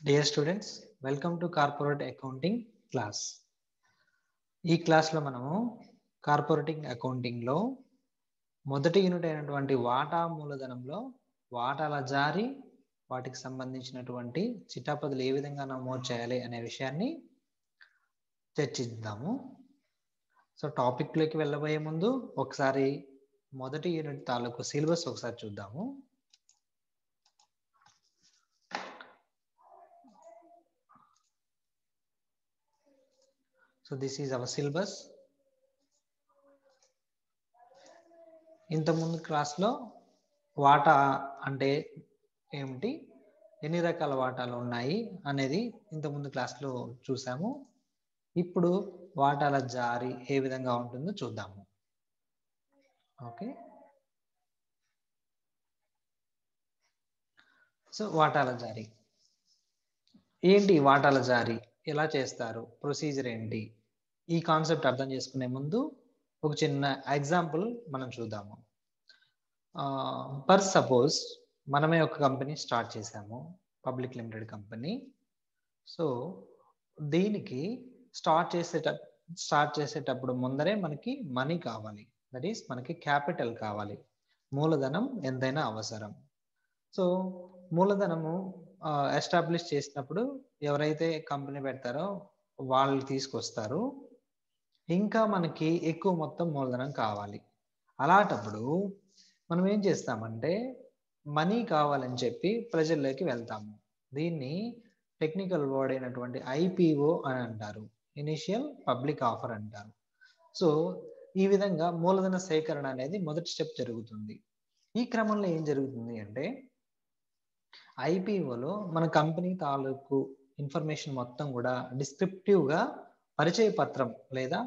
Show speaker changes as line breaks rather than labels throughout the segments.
Dear students, welcome to Corporate Accounting class. ఈ క్లాస్లో మనము కార్పొరేటింగ్ అకౌంటింగ్లో మొదటి యూనిట్ అయినటువంటి వాటా మూలధనంలో వాటాల జారీ, వాటికి సంబంధించినటువంటి చిట్టాపదులు ఏ విధంగా నమోదు చేయాలి అనే విషయాన్ని చర్చిద్దాము. సో టాపిక్లోకి వెళ్ళబోయే ముందు ఒకసారి మొదటి యూనిట్ తాలూకు సిలబస్ ఒకసారి చూద్దాము. So this is our syllabus. ఇంతకుముందు క్లాస్లో వాటా అంటే ఏమిటి, ఎన్ని రకాల వాటాలు ఉన్నాయి అనేది ఇంతకుముందు క్లాస్లో చూసాము. ఇప్పుడు వాటాల జారీ ఏ విధంగా ఉంటుందో చూద్దాము. ఓకే, సో వాటాల జారీ ఏంటి, వాటాల జారీ ఎలా చేస్తారు, ప్రొసీజర్ ఏంటి, ఈ కాన్సెప్ట్ అర్థం చేసుకునే ముందు ఒక చిన్న ఎగ్జాంపుల్ మనం చూద్దాము. పర్ సపోజ్ మనమే ఒక కంపెనీ స్టార్ట్ చేసాము, పబ్లిక్ లిమిటెడ్ కంపెనీ. సో దీనికి స్టార్ట్ చేసేటప్పుడు ముందరే మనకి మనీ కావాలి, దట్ ఈస్ మనకి క్యాపిటల్ కావాలి, మూలధనం ఎంతైనా అవసరం. సో మూలధనము ఎస్టాబ్లిష్ చేసినప్పుడు ఎవరైతే కంపెనీ పెడతారో వాళ్ళు తీసుకొస్తారు, ఇంకా మనకి ఎక్కువ మొత్తం మూలధనం కావాలి. అలాంటప్పుడు మనం ఏం చేస్తామంటే మనీ కావాలని చెప్పి ప్రజల్లోకి వెళ్తాము. దీన్ని టెక్నికల్ వర్డ్ అయినటువంటి ఐపీఓ అని అంటారు, ఇనిషియల్ పబ్లిక్ ఆఫర్ అంటారు. సో ఈ విధంగా మూలధన సేకరణ అనేది మొదటి స్టెప్ జరుగుతుంది. ఈ క్రమంలో ఏం జరుగుతుంది అంటే ఐపీఓలో మన కంపెనీ తాలూకు ఇన్ఫర్మేషన్ మొత్తం కూడా డిస్క్రిప్టివ్గా పరిచయ పత్రం లేదా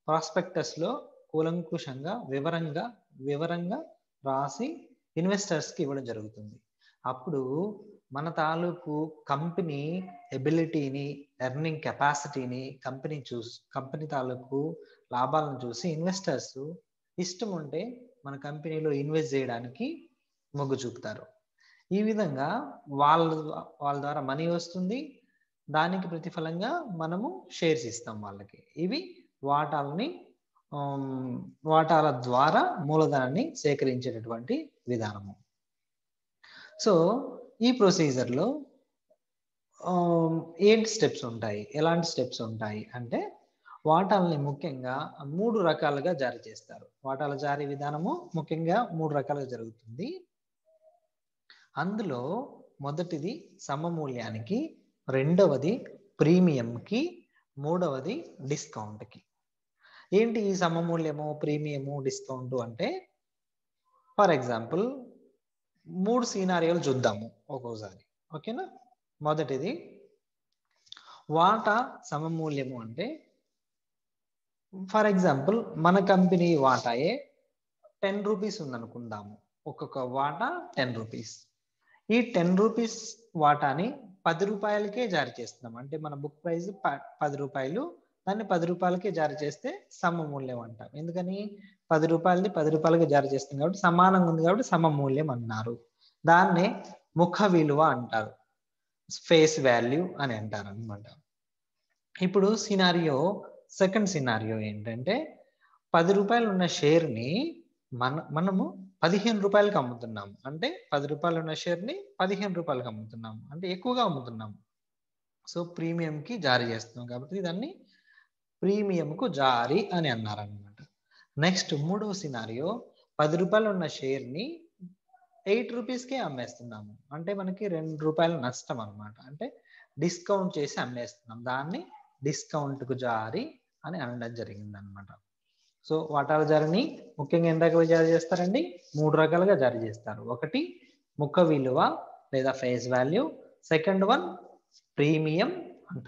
ప్రాస్పెక్టస్లో కూలంకుషంగా వివరంగా రాసి ఇన్వెస్టర్స్కి ఇవ్వడం జరుగుతుంది. అప్పుడు మన తాలూకు కంపెనీ ఎబిలిటీని, ఎర్నింగ్ కెపాసిటీని కంపెనీ తాలూకు లాభాలను చూసి ఇన్వెస్టర్స్ ఇష్టం ఉంటే మన కంపెనీలో ఇన్వెస్ట్ చేయడానికి మొగ్గు చూపుతారు. ఈ విధంగా వాళ్ళ ద్వారా మనీ వస్తుంది, దానికి ప్రతిఫలంగా మనము షేర్స్ ఇస్తాం వాళ్ళకి. ఇవి వాటాల ద్వారా మూలధనాన్ని సేకరించేటటువంటి విధానము. సో ఈ ప్రొసీజర్లో ఏంటి స్టెప్స్ ఉంటాయి, ఎలాంటి స్టెప్స్ ఉంటాయి అంటే వాటాలని ముఖ్యంగా 3 రకాలుగా జారీ చేస్తారు. వాటాల జారీ విధానము ముఖ్యంగా 3 రకాలుగా జరుగుతుంది. అందులో మొదటిది సమమూల్యానికి, రెండవది ప్రీమియంకి, మూడవది డిస్కౌంట్కి. ఏంటి ఈ సమమూల్యము, ప్రీమియము, డిస్కౌంట్ అంటే ఫర్ ఎగ్జాంపుల్ 3 సినారియోలు చూద్దాము ఒక్కోసారి. ఓకేనా, మొదటిది వాటా సమమూల్యము అంటే ఫర్ ఎగ్జాంపుల్ మన కంపెనీ వాటాయే 10 రూపీస్ ఉందనుకుందాము, ఒక్కొక్క వాటా 10 రూపీస్. ఈ 10 రూపీస్ వాటాని 10 రూపాయలకే జారీ చేస్తున్నాం. అంటే మన బుక్ ప్రైస్ 10 రూపాయలు, దాన్ని 10 రూపాయలకే జారీ చేస్తే సమమూల్యం అంటాం. ఎందుకని 10 రూపాయలది 10 రూపాయలకే జారీ చేస్తుంది కాబట్టి సమానంగా ఉంది కాబట్టి సమమూల్యం అన్నారు. దాన్నే ముఖ విలువ అంటారు, ఫేస్ వాల్యూ అని అంటారు అనమాట. ఇప్పుడు సెకండ్ సినారియో ఏంటంటే 10 రూపాయలు ఉన్న షేర్ని మనము 15 రూపాయలకి అమ్ముతున్నాము. అంటే 10 రూపాయలు ఉన్న షేర్ని 15 రూపాయలకి అమ్ముతున్నాము, అంటే ఎక్కువగా అమ్ముతున్నాము. సో ప్రీమియంకి జారీ చేస్తున్నాం కాబట్టి దాన్ని ప్రీమియంకు జారీ అని అన్నారనమాట. నెక్స్ట్ మూడవ సినారియో 10 రూపాయలు ఉన్న షేర్ని 8 రూపీస్కే అమ్మేస్తున్నాము, అంటే మనకి 2 రూపాయలు నష్టం అనమాట. అంటే డిస్కౌంట్ చేసి అమ్మేస్తున్నాం, దాన్ని డిస్కౌంట్కు జారీ అని అనడం జరిగింది అనమాట. సో వాటాల జారీని ముఖ్యంగా ఎన్ని రకాలుగా జారీ చేస్తారండి, 3 రకాలుగా జారీ చేస్తారు. ఒకటి ముఖ విలువ లేదా face value, second one premium,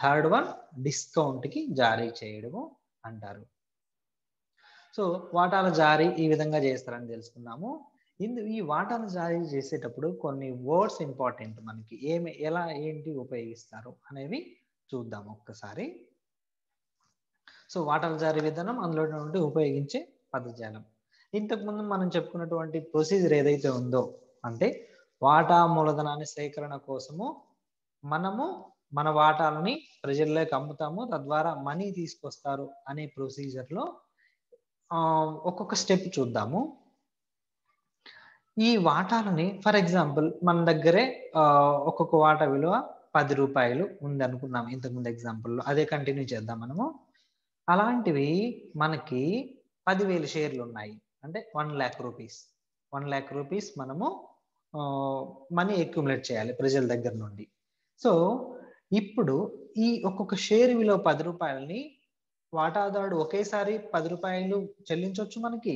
third one డిస్కౌంట్కి జారీ చేయడము అంటారు. సో వాటాల జారీ ఈ విధంగా చేస్తారని తెలుసుకున్నాము. ఈ వాటాల జారీ చేసేటప్పుడు కొన్ని వర్డ్స్ ఇంపార్టెంట్, మనకి ఎలా ఏంటి ఉపయోగిస్తారు అనేవి చూద్దాం ఒక్కసారి. సో వాటాల జారీ విధానం, అందులో ఉపయోగించే పదజాలం. ఇంతకుముందు మనం చెప్పుకున్నటువంటి ప్రొసీజర్ ఏదైతే ఉందో అంటే వాటా మూలధనాన్ని సేకరణ కోసము మనము మన వాటాలని ప్రజల్లోకి అమ్ముతాము, తద్వారా మనీ తీసుకొస్తారు అనే ప్రొసీజర్లో ఒక్కొక్క స్టెప్ చూద్దాము. ఈ వాటాలని ఫర్ ఎగ్జాంపుల్ మన దగ్గరే ఒక్కొక్క వాటా విలువ 10 రూపాయలు ఉంది అనుకున్నాం ఇంతకుముందు ఎగ్జాంపుల్లో. అదే కంటిన్యూ చేద్దాం మనము. అలాంటివి మనకి 10,000 షేర్లు ఉన్నాయి. అంటే 1,00,000 రూపీస్. 1,00,000 రూపీస్ మనము మనీ అక్యుములేట్ చేయాలి ప్రజల దగ్గర నుండి. సో ఇప్పుడు ఈ ఒక్కొక్క షేర్ విలువ 10 రూపాయలని వాటాదారుడు ఒకేసారి 10 రూపాయలు చెల్లించవచ్చు మనకి,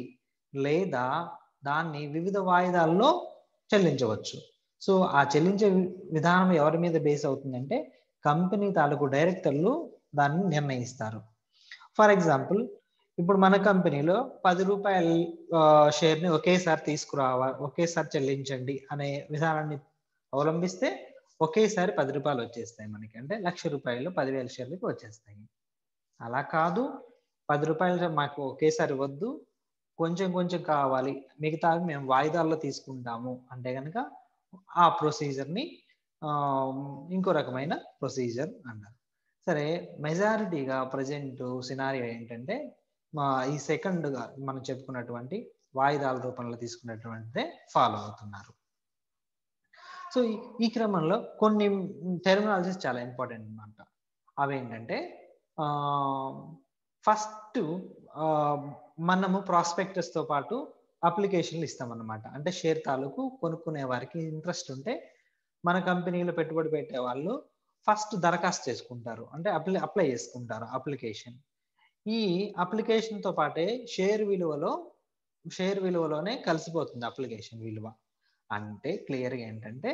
లేదా దాన్ని వివిధ వాయిదాల్లో చెల్లించవచ్చు. సో ఆ చెల్లించే విధానం ఎవరి మీద బేస్ అవుతుందంటే కంపెనీ తాలూకు డైరెక్టర్లు దాన్ని నిర్ణయిస్తారు. ఫర్ ఎగ్జాంపుల్ ఇప్పుడు మన కంపెనీలో 10 రూపాయల షేర్ని ఒకేసారి ఒకేసారి చెల్లించండి అనే విధానాన్ని అవలంబిస్తే ఒకేసారి 10 రూపాయలు వచ్చేస్తాయి మనకి. అంటే 1,00,000 రూపాయలు 10,000 షేర్లకి వచ్చేస్తాయి. అలా కాదు, 10 రూపాయలు మాకు ఒకేసారి వద్దు, కొంచెం కొంచెం కావాలి, మిగతా మేము వాయిదాల్లో తీసుకుంటాము అంటే కనుక ఆ ప్రొసీజర్ని ఇంకో రకమైన ప్రొసీజర్ అన్నారు. సరే, మెజారిటీగా ప్రజెంట్ సినారియో ఏంటంటే ఈ సెకండ్గా మనం చెప్పుకున్నటువంటి వాయిదాల రూపంలో తీసుకున్నటువంటిదే ఫాలో అవుతున్నారు. సో ఈ క్రమంలో కొన్ని టెర్మినాలజీస్ చాలా ఇంపార్టెంట్ అన్నమాట. అవేంటంటే ఫస్ట్ మనము ప్రాస్పెక్టస్తో పాటు అప్లికేషన్లు ఇస్తామన్నమాట. అంటే షేర్ తాలూకు కొనుక్కునే వారికి ఇంట్రెస్ట్ ఉంటే మన కంపెనీలో పెట్టుబడి పెట్టే వాళ్ళు ఫస్ట్ దరఖాస్తు చేసుకుంటారు, అంటే అప్లై చేసుకుంటారు అప్లికేషన్. ఈ అప్లికేషన్తో పాటే షేర్ విలువలోనే కలిసిపోతుంది అప్లికేషన్ విలువ. అంటే క్లియర్గా ఏంటంటే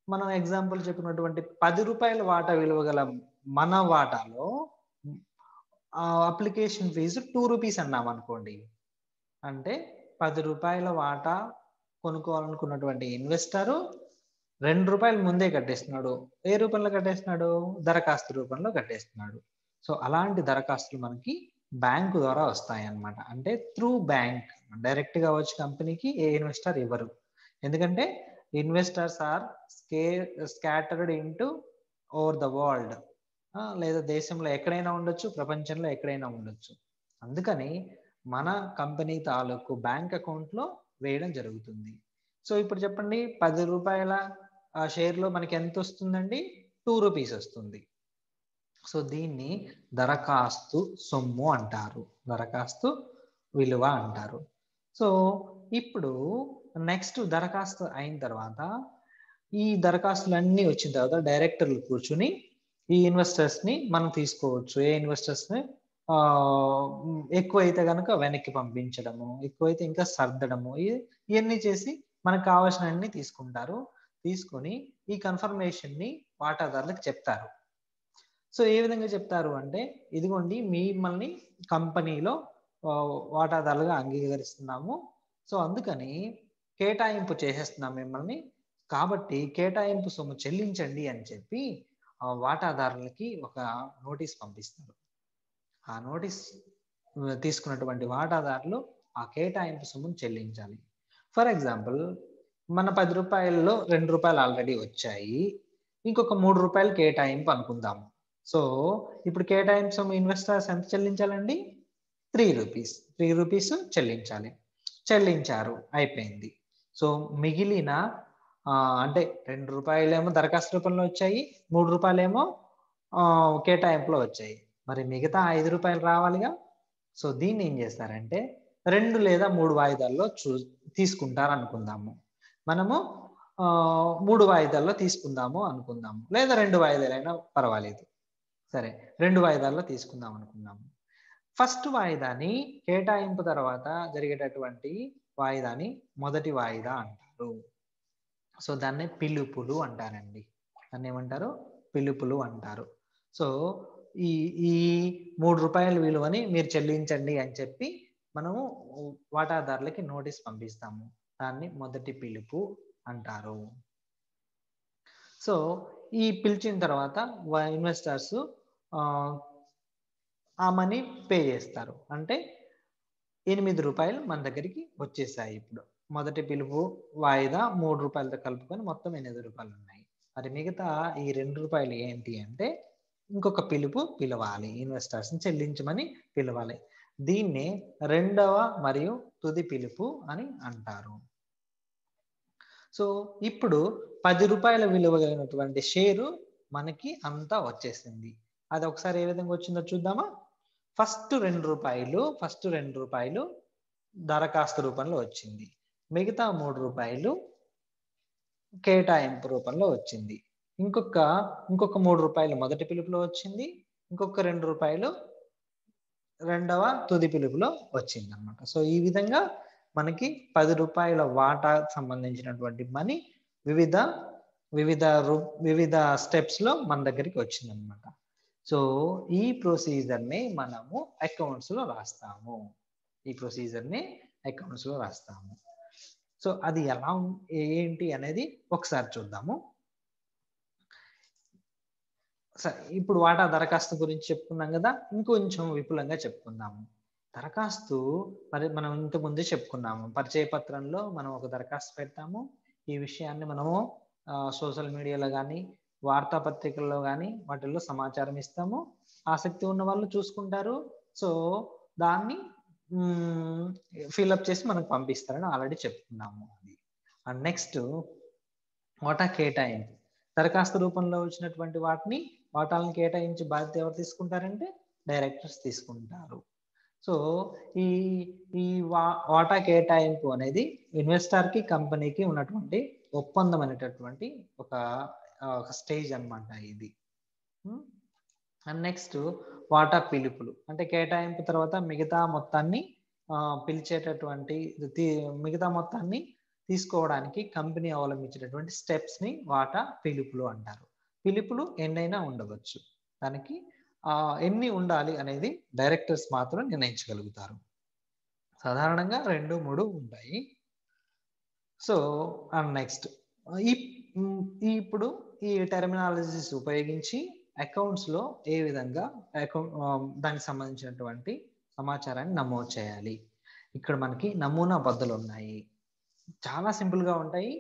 మనం ఎగ్జాంపుల్ చెప్పినటువంటి 10 రూపాయల వాటా విలువ గల మన వాటాలో అప్లికేషన్ ఫీజు 2 రూపీస్ అన్నాం అనుకోండి. అంటే 10 రూపాయల వాటా కొనుక్కోవాలనుకున్నటువంటి ఇన్వెస్టరు 2 రూపాయలు ముందే కట్టేస్తున్నాడు. ఏ రూపంలో కట్టేస్తున్నాడు? దరఖాస్తు రూపంలో కట్టేస్తున్నాడు. సో అలాంటి దరఖాస్తులు మనకి బ్యాంకు ద్వారా వస్తాయి అన్నమాట. అంటే త్రూ బ్యాంక్, డైరెక్ట్గా వచ్చి కంపెనీకి ఏ ఇన్వెస్టర్ ఇవ్వరు. ఎందుకంటే investors are scattered into over the world, లేదా దేశంలో ఎక్కడైనా ఉండొచ్చు, ప్రపంచంలో ఎక్కడైనా ఉండొచ్చు. అందుకని మన కంపెనీ తాలూకు బ్యాంక్ అకౌంట్లో వేయడం జరుగుతుంది. సో ఇప్పుడు చెప్పండి, 10 రూపాయల షేర్లో మనకి ఎంత వస్తుందండి? 2 రూపీస్ వస్తుంది. సో దీన్ని దరఖాస్తు సొమ్ము అంటారు, దరఖాస్తు విలువ అంటారు. సో ఇప్పుడు నెక్స్ట్ దరఖాస్తు అయిన తర్వాత ఈ దరఖాస్తులన్నీ వచ్చిన తర్వాత డైరెక్టర్లు కూర్చుని ఈ ఇన్వెస్టర్స్ని మనం తీసుకోవచ్చు. ఏ ఇన్వెస్టర్స్ని ఎక్కువైతే కనుక వెనక్కి పంపించడము, ఎక్కువైతే ఇంకా సర్దడము, ఇవన్నీ చేసి మనకు కావాల్సినవన్నీ తీసుకుంటారు. తీసుకొని ఈ కన్ఫర్మేషన్ని వాటాదారులకు చెప్తారు. సో ఏ విధంగా చెప్తారు అంటే, ఇదిగోండి మిమ్మల్ని కంపెనీలో వాటాదారులుగా అంగీకరిస్తున్నాము, సో అందుకని కేటాయింపు చేసేస్తున్నాం మిమ్మల్ని, కాబట్టి కేటాయింపు సొమ్ము చెల్లించండి అని చెప్పి వాటాదారులకి ఒక నోటీస్ పంపిస్తారు. ఆ నోటీస్ తీసుకున్నటువంటి వాటాదారులు ఆ కేటాయింపు సొమ్మును చెల్లించాలి. ఫర్ ఎగ్జాంపుల్ మన 10 రూపాయల్లో 2 రూపాయలు ఆల్రెడీ వచ్చాయి, ఇంకొక 3 రూపాయలు కేటాయింపు అనుకుందాము. సో ఇప్పుడు కేటాయింపు సొమ్ము ఇన్వెస్టర్స్ ఎంత చెల్లించాలండి? 3 రూపీస్. 3 రూపీస్ చెల్లించారు, అయిపోయింది. సో మిగిలిన అంటే 2 రూపాయలేమో దరఖాస్తు రూపంలో వచ్చాయి, 3 రూపాయలేమో కేటాయింపులో వచ్చాయి. మరి మిగతా 5 రూపాయలు రావాలిగా. సో దీన్ని ఏం చేస్తారంటే 2 లేదా 3 వాయిదాల్లో తీసుకుంటారు అనుకుందాము. మనము 3 వాయిదాల్లో తీసుకుందాము అనుకుందాము, లేదా 2 వాయిదాలైనా పర్వాలేదు. సరే, 2 వాయిదాల్లో తీసుకుందాం అనుకున్నాము. ఫస్ట్ వాయిదాని కేటాయింపు తర్వాత జరిగేటటువంటి వాయిదాని మొదటి వాయిదా అంటారు. సో దాన్ని పిలుపులు అంటారండి. దాన్ని ఏమంటారు? పిలుపులు అంటారు. సో ఈ 3 రూపాయల విలువని మీరు చెల్లించండి అని చెప్పి మనము వాటాదారులకి నోటీస్ పంపిస్తాము. దాన్ని మొదటి పిలుపు అంటారు. సో ఈ పిలిచిన తర్వాత ఇన్వెస్టర్స్ ఆ మనీ పే చేస్తారు. అంటే 8 రూపాయలు మన దగ్గరికి వచ్చేసాయి. ఇప్పుడు మొదటి పిలుపు వాయిదా 3 రూపాయలతో కలుపుకొని మొత్తం 8 రూపాయలు ఉన్నాయి. మరి మిగతా ఈ ₹2 ఏంటి అంటే ఇంకొక పిలుపు పిలవాలి, ఇన్వెస్టర్స్ని చెల్లించమని పిలవాలి. దీన్నే రెండవ మరియు తుది పిలుపు అని అంటారు. సో ఇప్పుడు ₹10 విలువ కలిగినటువంటి షేరు మనకి అంతా వచ్చేసింది. అది ఒకసారి ఏ విధంగా వచ్చిందో చూద్దామా. ఫస్ట్ ₹2 దరఖాస్తు రూపంలో వచ్చింది. మిగతా ₹3 కేటాయింపు రూపంలో వచ్చింది. ఇంకొక ₹3 మొదటి పిలుపులో వచ్చింది. ఇంకొక ₹2 రెండవ తుది పిలుపులో వచ్చింది అనమాట. సో ఈ విధంగా మనకి ₹10 వాటాకు సంబంధించినటువంటి మనీ వివిధ స్టెప్స్ లో మన దగ్గరికి వచ్చింది అనమాట. సో ఈ ప్రొసీజర్ ని మనము అకౌంట్స్ లో రాస్తాము. సో అది ఎలా ఏంటి అనేది ఒకసారి చూద్దాము. సరే, ఇప్పుడు వాటా దరఖాస్తు గురించి చెప్పుకున్నాం కదా, ఇంకొంచెం విపులంగా చెప్పుకుందాము. దరఖాస్తు మరి మనం ఇంతకుముందే చెప్పుకున్నాము, పరిచయ పత్రంలో మనం ఒక దరఖాస్తు పెడతాము. ఈ విషయాన్ని మనము సోషల్ మీడియాలో కానీ వార్తాపత్రికల్లో కానీ వాటిల్లో సమాచారం ఇస్తాము. ఆసక్తి ఉన్న వాళ్ళు చూసుకుంటారు. సో దాన్ని ఫిల్అప్ చేసి మనకు పంపిస్తారని ఆల్రెడీ చెప్పుకున్నాము. అండ్ నెక్స్ట్ వాటా కేటాయింపు. దరఖాస్తు రూపంలో వచ్చినటువంటి వాటాలను కేటాయించి బాధ్యత ఎవరు తీసుకుంటారంటే డైరెక్టర్స్ తీసుకుంటారు. సో ఈ వాటా కేటాయింపు అనేది ఇన్వెస్టర్ కి కంపెనీకి ఉన్నటువంటి ఒప్పందం అనేటటువంటి ఒక స్టేజ్ అన్నమాట ఇది. అండ్ నెక్స్ట్ వాటా పిలుపులు, అంటే కేటాయింపు తర్వాత మిగతా మొత్తాన్ని తీసుకోవడానికి కంపెనీ అవలంబించేటటువంటి స్టెప్స్ ని వాటా పిలుపులు అంటారు. పిలుపులు ఎన్నైనా ఉండవచ్చు, దానికి ఎన్ని ఉండాలి అనేది డైరెక్టర్స్ మాత్రం నిర్ణయించగలుగుతారు. సాధారణంగా 2-3 ఉంటాయి. సో నెక్స్ట్ ఇప్పుడు ఈ టెర్మినాలజీస్ ఉపయోగించి అకౌంట్స్ లో ఏ విధంగా దానికి సంబంధించినటువంటి సమాచారాన్ని నమోదు చేయాలి. ఇక్కడ మనకి నమూనా పద్ధతులు ఉన్నాయి. చాలా సింపుల్ గా ఉంటాయి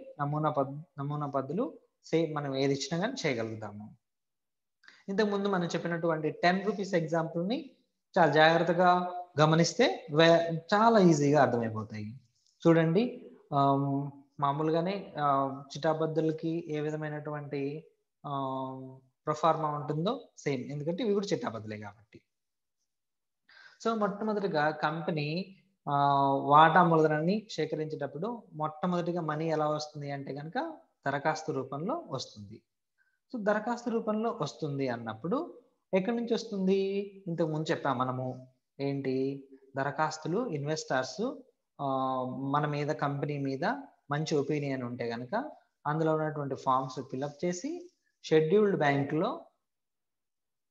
నమూనా పద్ధతులు. సేమ్ మనం ఏది ఇచ్చినా కానీ చేయగలుగుతాము. ఇంతకుముందు మనం చెప్పినటువంటి ₹10 ఎగ్జాంపుల్ ని చాలా జాగ్రత్తగా గమనిస్తే చాలా ఈజీగా అర్థమైపోతాయి. చూడండి, మామూలుగానే చిట్టాబద్దులకి ఏ విధమైనటువంటి ప్రొఫార్మా ఉంటుందో సేమ్, ఎందుకంటే ఇవి కూడా చిట్టాబద్దులే కాబట్టి. సో మొట్టమొదటిగా కంపెనీ వాటా మూలధనాన్ని సేకరించేటప్పుడు మొట్టమొదటిగా మనీ ఎలా వస్తుంది అంటే కనుక దరఖాస్తు రూపంలో వస్తుంది. సో దరఖాస్తు రూపంలో వస్తుంది అన్నప్పుడు ఎక్కడి నుంచి వస్తుంది? ఇంతకు ముందు చెప్పాం మనము, ఏంటి, దరఖాస్తులు ఇన్వెస్టర్స్ మన మీద, కంపెనీ మీద మంచి ఒపీనియన్ ఉంటే కనుక అందులో ఉన్నటువంటి ఫామ్స్ ఫిల్అప్ చేసి షెడ్యూల్డ్ బ్యాంకులో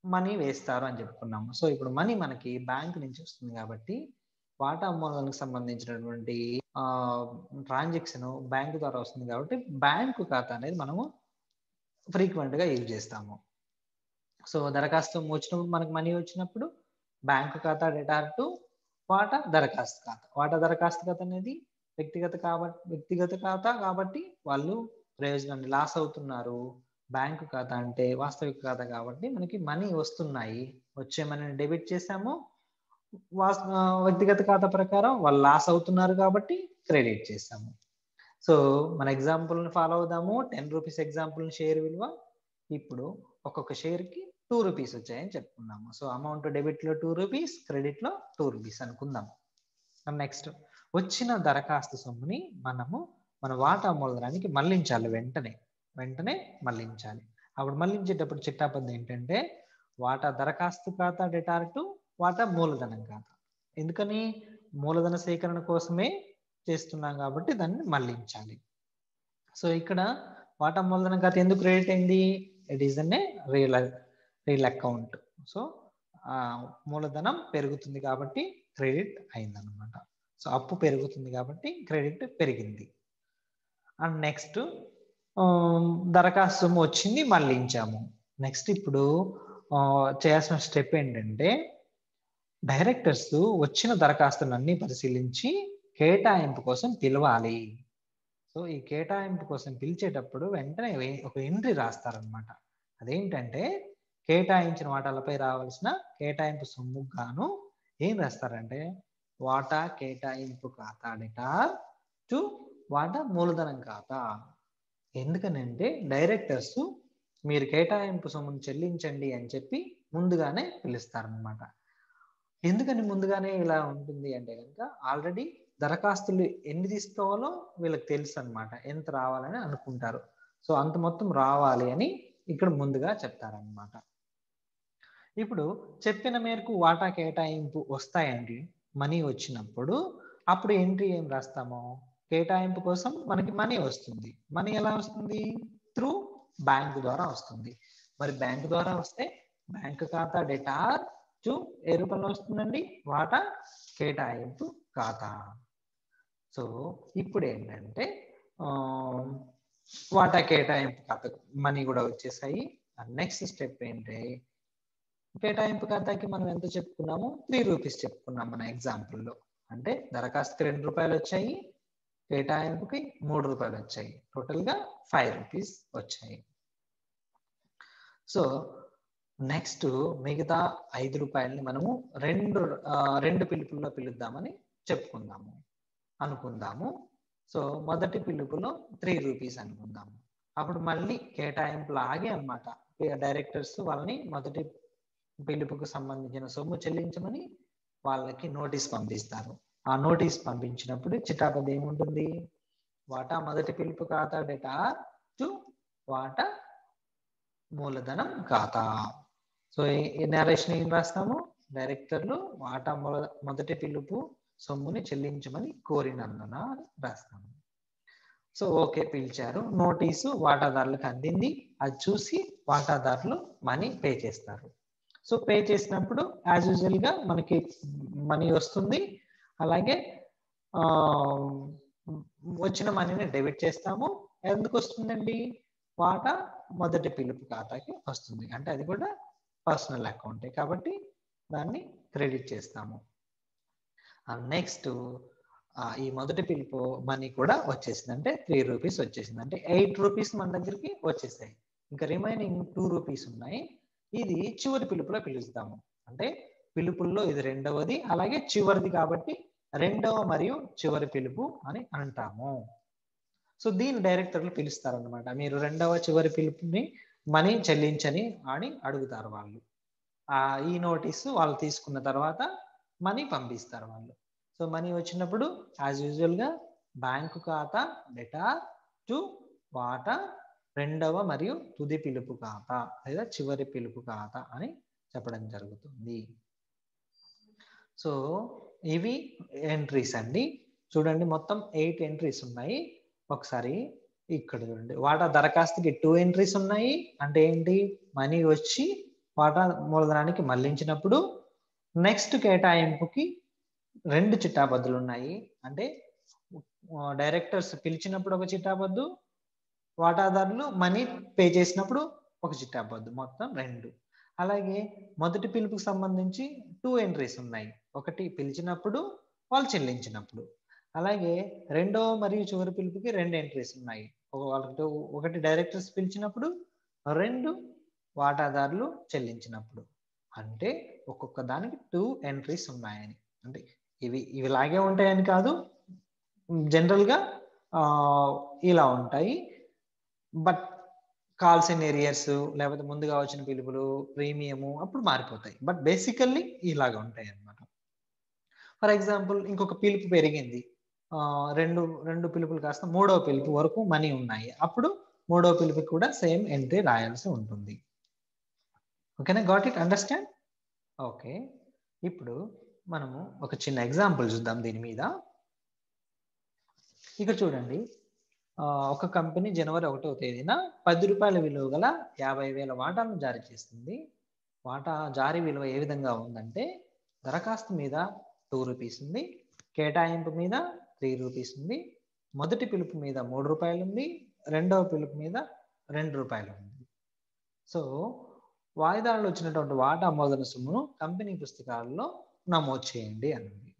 మనీ వేస్తారు అని చెప్పుకున్నాము. సో ఇప్పుడు మనీ మనకి బ్యాంక్ నుంచి వస్తుంది కాబట్టి వాటా మూలధనానికి సంబంధించినటువంటి ట్రాన్సాక్షన్ బ్యాంకు ద్వారా వస్తుంది కాబట్టి బ్యాంకు ఖాతా అనేది మనము ఫ్రీక్వెంట్ గా యూజ్ చేస్తాము. సో దరఖాస్తు వచ్చినప్పుడు మనకు మనీ వచ్చినప్పుడు బ్యాంకు ఖాతా డెటార్ టు వాటా దరఖాస్తు ఖాతా. వాటా దరఖాస్తు ఖాతా అనేది వ్యక్తిగత ఖాతా కాబట్టి వాళ్ళు ప్రయోజనాన్ని లాస్ అవుతున్నారు. బ్యాంకు ఖాతా అంటే వాస్తవిక ఖాతా కాబట్టి మనకి మనీ వస్తున్నాయి. వచ్చే మనీని డెబిట్ చేసాము. వ్యక్తిగత ఖాతా ప్రకారం వాళ్ళు లాస్ అవుతున్నారు కాబట్టి క్రెడిట్ చేసాము. సో మన ఎగ్జాంపుల్ ని ఫాలో అవుదాము. ₹10 ఎగ్జాంపుల్ షేర్ విలువ ఇప్పుడు ఒక్కొక్క షేర్ కి ₹2 వచ్చాయని చెప్పుకున్నాము. సో అమౌంట్ డెబిట్ లో ₹2, క్రెడిట్ లో ₹2 అనుకుందాం. నెక్స్ట్ వచ్చిన దరఖాస్తు సొమ్ముని మనము మన వాటా మూలధనానికి మళ్లించాలి. వెంటనే మళ్లించాలి. అప్పుడు మళ్లించేటప్పుడు చిట్టాపద్దు ఏంటంటే వాటా దరఖాస్తు ఖాతా డెటార్ టు వాటా మూలధనం ఖాతా. ఎందుకని? మూలధన సేకరణ కోసమే చేస్తున్నాం కాబట్టి దాన్ని మళ్లించాలి. సో ఇక్కడ వాటా మూలధనం ఖాతా ఎందుకు క్రెడిట్ అయింది? It is an real account. So మూలధనం పెరుగుతుంది కాబట్టి క్రెడిట్ అయింది అనమాట. సో అప్పు పెరుగుతుంది కాబట్టి క్రెడిట్ పెరిగింది. అండ్ నెక్స్ట్ దరఖాస్తు వచ్చింది, మళ్లించాము. నెక్స్ట్ ఇప్పుడు చేయాల్సిన స్టెప్ ఏంటంటే డైరెక్టర్స్ వచ్చిన దరఖాస్తులన్నీ పరిశీలించి కేటాయింపు కోసం పిలవాలి. సో ఈ కేటాయింపు కోసం పిలిచేటప్పుడు వెంటనే ఒక ఎంట్రీ రాస్తారనమాట. అదేంటంటే కేటాయించిన వాటాలపై రావాల్సిన కేటాయింపు సొమ్ముకు గాను ఏం రాస్తారంటే వాటా కేటాయింపు ఖాతా డెటార్ టు వాటా మూలధనం ఖాతా. ఎందుకనంటే డైరెక్టర్స్ మీరు కేటాయింపు సొమ్మును చెల్లించండి అని చెప్పి ముందుగానే పిలుస్తారనమాట. ఎందుకని ముందుగానే ఇలా ఉంటుంది అంటే కనుక ఆల్రెడీ దరఖాస్తులు ఎన్ని తీసుకోవాలో వీళ్ళకి తెలుసు అనమాట, ఎంత రావాలని అనుకుంటారు. సో అంత మొత్తం రావాలి అని ఇక్కడ ముందుగా చెప్తారనమాట. ఇప్పుడు చెప్పిన మేరకు వాటా కేటాయింపు వస్తాయండి, మనీ వచ్చినప్పుడు అప్పుడు ఎంట్రీ ఏం రాస్తాము, కేటాయింపు కోసం మనకి మనీ వస్తుంది. మనీ ఎలా వస్తుంది? త్రూ బ్యాంకు ద్వారా వస్తుంది. మరి బ్యాంకు ద్వారా వస్తే బ్యాంకు ఖాతా డెటార్ టు ఏ రూపంలో వస్తుందండి, వాటా కేటాయింపు ఖాతా. సో ఇప్పుడు ఏంటంటే వాటా కేటాయింపు ఖాతా మనీ కూడా వచ్చేసాయి. నెక్స్ట్ స్టెప్ ఏంటి, కేటాయింపు ఖాతాకి మనం ఎంత చెప్పుకున్నాము, 3 రూపీస్ చెప్పుకున్నాం మన ఎగ్జాంపుల్లో. అంటే దరఖాస్తుకి 2 రూపాయలు వచ్చాయి, కేటాయింపుకి 3 రూపాయలు వచ్చాయి, టోటల్గా 5 రూపీస్ వచ్చాయి. సో నెక్స్ట్ మిగతా 5 రూపాయలని మనము రెండు పిలుపుల్లో పిలుద్దామని అనుకుందాము. సో మొదటి పిలుపులో 3 రూపీస్ అనుకుందాము. అప్పుడు మళ్ళీ కేటాయింపు లాగే అన్నమాట, డైరెక్టర్స్ వాళ్ళని మొదటి పిలుపుకు సంబంధించిన సొమ్ము చెల్లించమని వాళ్ళకి నోటీస్ పంపిస్తారు. ఆ నోటీస్ పంపించినప్పుడు చిట్టాపద్దు ఏముంటుంది, వాటా మొదటి పిలుపు ఖాతా డెటార్ టు వాటా మూలధనం ఖాతా. సో ఈ నరేషన్ ఏం రాస్తాము, డైరెక్టర్లు వాటా మొదటి పిలుపు సొమ్ముని చెల్లించమని కోరినందున రాస్తాము. సో ఓకే, పిలిచారు, నోటీసు వాటాదారులకు అందింది, అది చూసి వాటాదారులు మనీ పే చేస్తారు. సో పే చేసినప్పుడు యాజ్ యూజువల్ గా మనకి మనీ వస్తుంది. అలాగే వచ్చిన మనీని డెబిట్ చేస్తాము. ఎందుకు వస్తుందండి, వాటా మొదటి పిలుపు ఖాతాకి వస్తుంది, అంటే అది కూడా పర్సనల్ అకౌంటే కాబట్టి దాన్ని క్రెడిట్ చేస్తాము. నెక్స్ట్ ఈ మొదటి పిలుపు మనీ కూడా వచ్చేసింది, అంటే 3 రూపీస్ వచ్చేసింది, అంటే 8 రూపీస్ మన దగ్గరికి వచ్చేసాయి. ఇంకా రిమైనింగ్ 2 రూపీస్ ఉన్నాయి. ఇది చివరి పిలుపులో పిలుస్తాము, అంటే పిలుపుల్లో ఇది రెండవది అలాగే చివరిది కాబట్టి రెండవ మరియు చివరి పిలుపు అని అంటాము. సో దీని డైరెక్టర్లు పిలుస్తారనమాట, మీరు రెండవ చివరి పిలుపుని మనీ చెల్లించని అని అడుగుతారు వాళ్ళు. ఈ నోటీసు వాళ్ళు తీసుకున్న తర్వాత మనీ పంపిస్తారు వాళ్ళు. సో మనీ వచ్చినప్పుడు యాజ్ యూజువల్ గా బ్యాంకు ఖాతా డెటార్ టు వాటా రెండవ మరియు తుది పిలుపు ఖాతా లేదా చివరి పిలుపు ఖాతా అని చెప్పడం జరుగుతుంది. సో ఇవి ఎంట్రీస్ అండి. చూడండి మొత్తం 8 ఎంట్రీస్ ఉన్నాయి. ఒకసారి ఇక్కడ చూడండి, వాటా దరఖాస్తుకి 2 ఎంట్రీస్ ఉన్నాయి. అంటే ఏంటి, మనీ వచ్చి వాటా మూలధనానికి మళ్లించినప్పుడు. నెక్స్ట్ కేటాయింపుకి 2 చిట్టాపద్దులు ఉన్నాయి, అంటే డైరెక్టర్స్ పిలిచినప్పుడు ఒక చిట్టాపద్దు, వాటాదారులు మనీ పే చేసినప్పుడు ఒక చిట్టాపద్దు, మొత్తం 2. అలాగే మొదటి పిలుపుకి సంబంధించి 2 ఎంట్రీస్ ఉన్నాయి, ఒకటి పిలిచినప్పుడు వాళ్ళు చెల్లించినప్పుడు. అలాగే రెండవ మరియు చివరి పిలుపుకి 2 ఎంట్రీస్ ఉన్నాయి, ఒకటి డైరెక్టర్స్ పిలిచినప్పుడు, 2 వాటాదారులు చెల్లించినప్పుడు. అంటే ఒక్కొక్క దానికి 2 ఎంట్రీస్ ఉన్నాయని. అంటే ఇవి లాగే ఉంటాయని కాదు, జనరల్ గా ఇలా ఉంటాయి. బట్ కాల్స్ ఇన్ ఏరియర్స్ లేకపోతే ముందుగా వచ్చిన పిలుపులు ప్రీమియము అప్పుడు మారిపోతాయి, బట్ బేసికల్లీ ఇలాగ ఉంటాయి అన్నమాట. ఫర్ ఎగ్జాంపుల్ ఇంకొక పిలుపు పెరిగింది, రెండు పిలుపులు కాస్త 3వ పిలుపు వరకు మనీ ఉన్నాయి, అప్పుడు 3వ పిలుపుకి కూడా సేమ్ ఎంట్రీ రాయాల్సి ఉంటుంది. ఓకేనా, గాట్ ఇట్, అండర్స్టాండ్? ఓకే, ఇప్పుడు మనము ఒక చిన్న ఎగ్జాంపుల్ చూద్దాం దీని మీద. ఇక్కడ చూడండి, ఒక కంపెనీ జనవరి 1వ తేదీన 10 రూపాయల విలువ గల 50,000 వాటాలను జారీ చేస్తుంది. వాటా జారీ విలువ ఏ విధంగా ఉందంటే, దరఖాస్తు మీద 2 రూపీస్ ఉంది, కేటాయింపు మీద 3 రూపీస్ ఉంది, మొదటి పిలుపు మీద 3 రూపాయలు ఉంది, రెండవ పిలుపు మీద 2 రూపాయలు ఉంది. సో వాయిదాల్లో వచ్చినటువంటి వాటా మూలధన సొమ్మును కంపెనీ పుస్తకాల్లో నమోదు చేయండి అన్నది.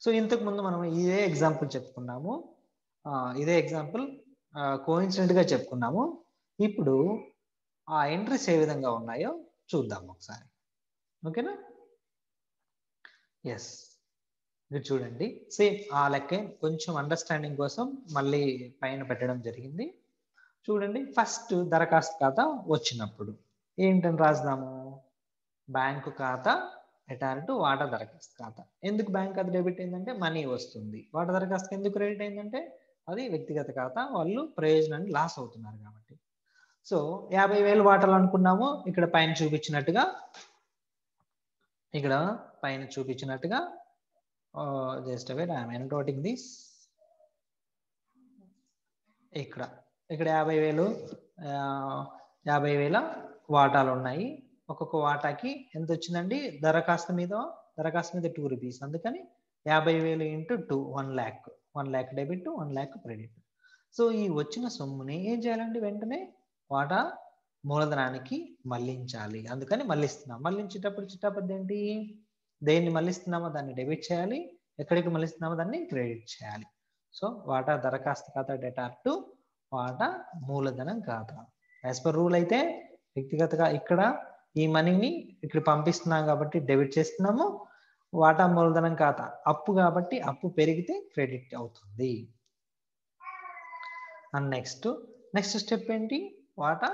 సో ఇంతకు ముందు మనం ఇదే ఎగ్జాంపుల్ చెప్పుకున్నాము. ఇదే ఎగ్జాంపుల్ కోఇన్సిడెంట్ గా చెప్పుకున్నాము. ఇప్పుడు ఆ ఎంట్రీస్ ఏ విధంగా ఉన్నాయో చూద్దాం ఒకసారి. ఓకేనా? ఎస్, ఇది చూడండి. సేమ్ ఆ లెక్కే కొంచెం అండర్స్టాండింగ్ కోసం మళ్ళీ పైన పెట్టడం జరిగింది. చూడండి, ఫస్ట్ దరఖాస్తు ఖాతా వచ్చినప్పుడు ఏంటని రాద్దాము? బ్యాంకు ఖాతా రిటర్న్ వాటా దరఖాస్తు ఖాతా. ఎందుకు బ్యాంక్ ఖాతా డెబిట్ అయిందంటే మనీ వస్తుంది. వాటా దరఖాస్తు ఎందుకు క్రెడిట్ అయిందంటే అది వ్యక్తిగత ఖాతా, వాళ్ళు ప్రయోజనాన్ని లాస్ అవుతున్నారు కాబట్టి. సో 50,000 వాటాలు అనుకున్నాము. ఇక్కడ పైన చూపించినట్టుగా just wait, I am noting this. ఇక్కడ 50,000 వాటాలు ఉన్నాయి. ఒక్కొక్క వాటాకి ఎంత వచ్చిందండి? దరఖాస్తు మీద 2 రూపీస్. అందుకని 50,000 into 2 1 lakh. 1 lakh debit, 1 lakh credit. So ఈ వచ్చిన సొమ్ముని ఏం చేయాలండి? వెంటనే వాటా మూలధనానికి మళ్లించాలి. అందుకని మళ్లిస్తున్నాం. మళ్లించేటప్పుడు చిట్టాపద్దు ఏంటి? దేన్ని మళ్లిస్తున్నామో దాన్ని డెబిట్ చేయాలి, ఎక్కడికి మళ్లిస్తున్నామో దాన్ని క్రెడిట్ చేయాలి. సో వాటా దరఖాస్తు ఖాతా డెటార్ టు వాటా మూలధనం ఖాతా. యాజ్ పర్ రూల్ అయితే వ్యక్తిగతగా ఇక్కడ ఈ మనీని ఇక్కడ పంపిస్తున్నాం కాబట్టి డెబిట్ చేస్తున్నాము. వాటా మూలధనం ఖాతా అప్పు కాబట్టి అప్పు పెరిగితే క్రెడిట్ అవుతుంది. అండ్ నెక్స్ట్ స్టెప్ ఏంటి? వాటా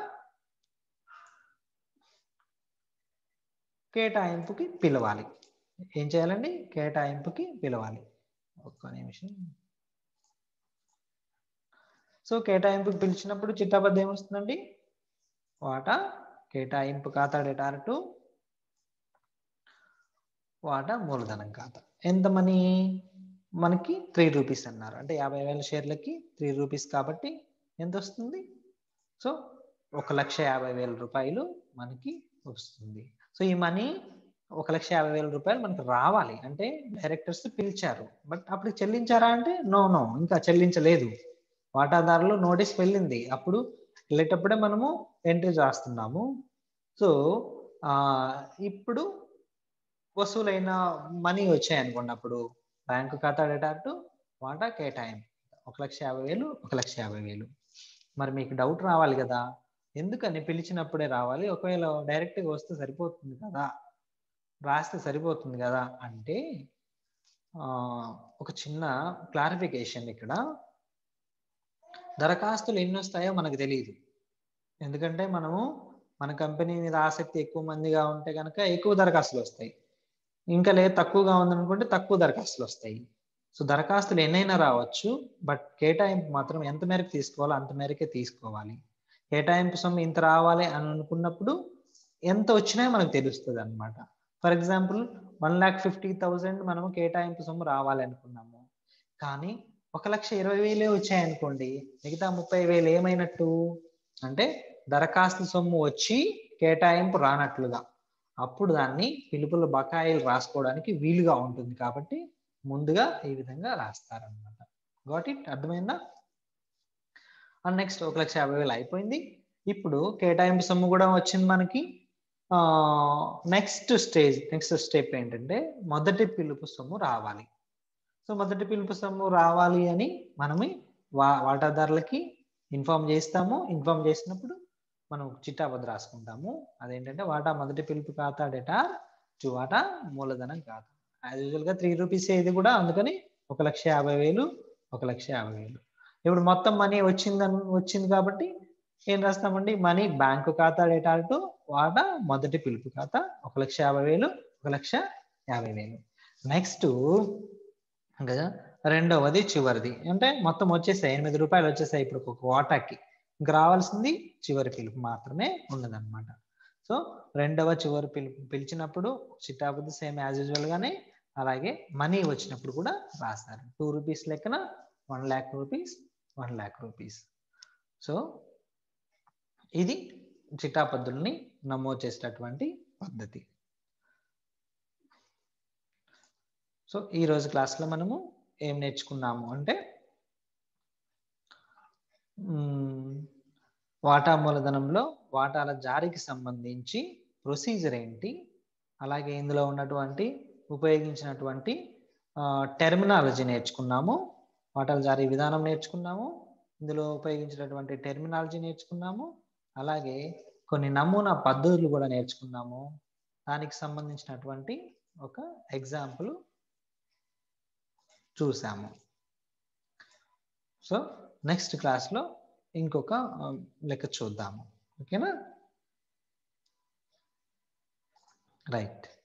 కేటాయింపుకి పిలవాలి. ఏం చేయాలండి? కేటాయింపుకి పిలవాలి. ఒక్క నిమిషం. సో కేటాయింపుకి పిలిచినప్పుడు చిట్టాబద్ద ఏమొస్తుందండి? వాటా కేటాయింపు ఖాతా డెటార్ టు వాటా మూలధనం ఖాతా. ఎంత మనీ? మనకి 3 రూపీస్ అన్నారు. అంటే 50,000 షేర్లకి 3 రూపీస్ కాబట్టి ఎంత వస్తుంది? సో 1,50,000 రూపాయలు మనకి వస్తుంది. సో ఈ మనీ 1,50,000 రూపాయలు మనకు రావాలి. అంటే డైరెక్టర్స్ పిలిచారు, బట్ అప్పుడు చెల్లించారా అంటే నో, ఇంకా చెల్లించలేదు. వాటాదారులు నోటీస్ వెళ్ళింది, అప్పుడు వెళ్ళేటప్పుడే మనము ఎంట్రీ రాస్తున్నాము. సో ఇప్పుడు వసూలైన మనీ వచ్చాయనుకోండి, అప్పుడు బ్యాంకు ఖాతా డెటార్ టు వాటా కేటాయింపు 1,50,000, 1,50,000. మరి మీకు డౌట్ రావాలి కదా, ఎందుకని పిలిచినప్పుడే రావాలి? ఒకవేళ డైరెక్ట్గా వస్తే సరిపోతుంది కదా, రాస్తే సరిపోతుంది కదా అంటే ఒక చిన్న క్లారిఫికేషన్. ఇక్కడ దరఖాస్తులు ఎన్ని వస్తాయో మనకు తెలియదు. ఎందుకంటే మన కంపెనీ మీద ఆసక్తి ఎక్కువ మందిగా ఉంటే కనుక ఎక్కువ దరఖాస్తులు వస్తాయి, ఇంకా లేదు తక్కువగా ఉందనుకుంటే తక్కువ దరఖాస్తులు వస్తాయి. సో దరఖాస్తులు ఎన్నైనా రావచ్చు, బట్ కేటాయింపు మాత్రం ఎంత మేరకు తీసుకోవాలో అంత మేరకే తీసుకోవాలి. కేటాయింపు సొమ్ము ఇంత రావాలి అని అనుకున్నప్పుడు ఎంత వచ్చినా మనకు తెలుస్తుంది అనమాట. ఫర్ ఎగ్జాంపుల్ 1,50,000 మనము కేటాయింపు సొమ్ము రావాలి అనుకున్నాము, కానీ 1,20,000 వచ్చాయనుకోండి, మిగతా 30,000 ఏమైనట్టు అంటే దరఖాస్తు సొమ్ము వచ్చి కేటాయింపు రానట్లుగా. అప్పుడు దాన్ని పిలుపుల బకాయిలు రాసుకోవడానికి వీలుగా ఉంటుంది కాబట్టి ముందుగా ఈ విధంగా రాస్తారనమాట. Got it? అర్థమైందా? అండ్ నెక్స్ట్ 1,50,000 అయిపోయింది. ఇప్పుడు కేటాయింపు సొమ్ము కూడా వచ్చింది మనకి. నెక్స్ట్ స్టెప్ ఏంటంటే మొదటి పిలుపు సొమ్ము రావాలి. సో మొదటి పిలుపు సొమ్ము రావాలి అని మనమే వాటాదారులకి ఇన్ఫార్మ్ చేస్తాము. ఇన్ఫార్మ్ చేసినప్పుడు మనం చిట్టాబద్ద రాసుకుంటాము. అదేంటంటే వాటా మొదటి పిలుపు ఖాతా డెటార్ టు వాటా మూలధనం ఖాతా. యాజ్ యూజువల్ గా 3 రూపీస్ ఇది కూడా, అందుకని 1,50,000, 1,50,000. ఇప్పుడు మొత్తం మనీ వచ్చింది కాబట్టి ఏం రాస్తామండి? మనీ బ్యాంకు ఖాతా డెటార్ టు వాటా మొదటి పిలుపు ఖాతా 1,50,000, 1,50,000. నెక్స్ట్ రెండవది చివరిది, అంటే మొత్తం వచ్చేసాయి 8 రూపాయలు వచ్చేసాయి ఇప్పుడు ఒక వాటాకి. ఇంకా రావాల్సింది చివరి పిలుపు మాత్రమే ఉన్నదన్నమాట. సో రెండవ చివరి పిలిచినప్పుడు చిట్టాబద్దు సేమ్ యాజ్ యూజువల్ గానే, అలాగే మనీ వచ్చినప్పుడు కూడా రాస్తారు. 2 రూపీస్ లెక్కన 1 lakh rupees, 1 lakh rupees. So ఇది చిట్టాపద్దుల్ని నమోదు చేసేటటువంటి పద్ధతి. సో ఈ రోజు క్లాస్లో మనము ఏం నేర్చుకున్నాము అంటే వాటా మూలధనంలో వాటాల జారీకి సంబంధించి ప్రొసీజర్ ఏంటి, అలాగే ఇందులో ఉన్నటువంటి ఉపయోగించినటువంటి టెర్మినాలజీ నేర్చుకున్నాము. వాటాలు జారీ విధానం నేర్చుకున్నాము, ఇందులో ఉపయోగించినటువంటి టెర్మినాలజీ నేర్చుకున్నాము, అలాగే కొన్ని నమూనా పద్ధతులు కూడా నేర్చుకున్నాము. దానికి సంబంధించినటువంటి ఒక ఎగ్జాంపుల్ చూసాము. సో నెక్స్ట్ క్లాస్లో ఇంకొక లెక్క చూద్దాము. ఓకేనా? రైట్.